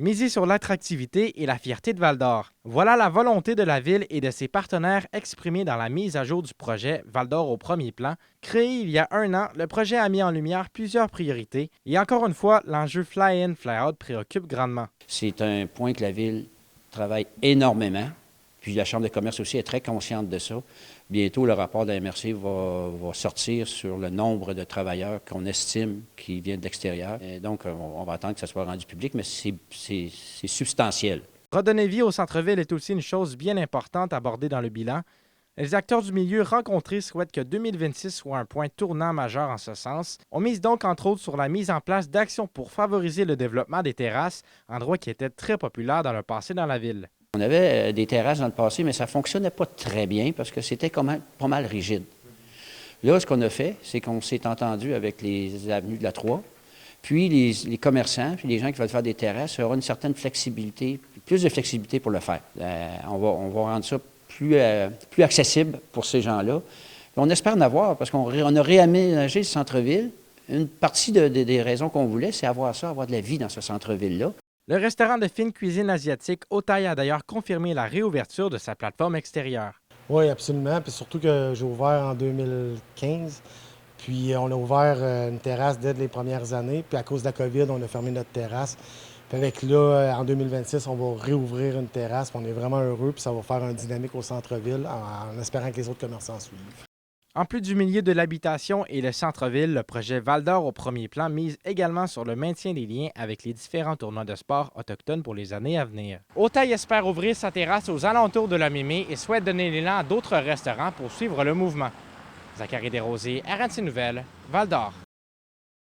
Miser sur l'attractivité et la fierté de Val-d'Or. Voilà la volonté de la Ville et de ses partenaires exprimée dans la mise à jour du projet Val-d'Or au premier plan. Créé il y a un an, le projet a mis en lumière plusieurs priorités et encore une fois, l'enjeu fly-in, fly-out préoccupe grandement. C'est un point que la Ville travaille énormément, puis la Chambre de commerce aussi est très consciente de ça. Bientôt, le rapport de la MRC va sortir sur le nombre de travailleurs qu'on estime qui viennent de l'extérieur. Et donc, on va attendre que ça soit rendu public, mais c'est substantiel. Redonner vie au centre-ville est aussi une chose bien importante abordée dans le bilan. Les acteurs du milieu rencontrés souhaitent que 2026 soit un point tournant majeur en ce sens. On mise donc entre autres sur la mise en place d'actions pour favoriser le développement des terrasses, endroit qui était très populaire dans le passé dans la ville. On avait des terrasses dans le passé, mais ça ne fonctionnait pas très bien parce que c'était pas mal rigide. Là, ce qu'on a fait, c'est qu'on s'est entendu avec les avenues de la Troie, puis les commerçants, puis les gens qui veulent faire des terrasses, auront une certaine flexibilité, plus de flexibilité pour le faire. On va rendre ça plus accessible pour ces gens-là. On espère en avoir, parce qu'on a réaménagé le centre-ville. Une partie des raisons qu'on voulait, c'est avoir de la vie dans ce centre-ville-là. Le restaurant de fine cuisine asiatique Otay a d'ailleurs confirmé la réouverture de sa plateforme extérieure. Oui, absolument. Puis surtout que j'ai ouvert en 2015. Puis on a ouvert une terrasse dès les premières années. Puis à cause de la COVID, on a fermé notre terrasse. Puis avec là, en 2026, on va réouvrir une terrasse. Puis on est vraiment heureux. Puis ça va faire un dynamique au centre-ville en espérant que les autres commerçants suivent. En plus du milieu de l'habitation et le centre-ville, le projet Val-d'Or au premier plan mise également sur le maintien des liens avec les différents tournois de sport autochtones pour les années à venir. Otay espère ouvrir sa terrasse aux alentours de la Mémé et souhaite donner l'élan à d'autres restaurants pour suivre le mouvement. Zachary Desrosiers, RNC Nouvelles, Val-d'Or.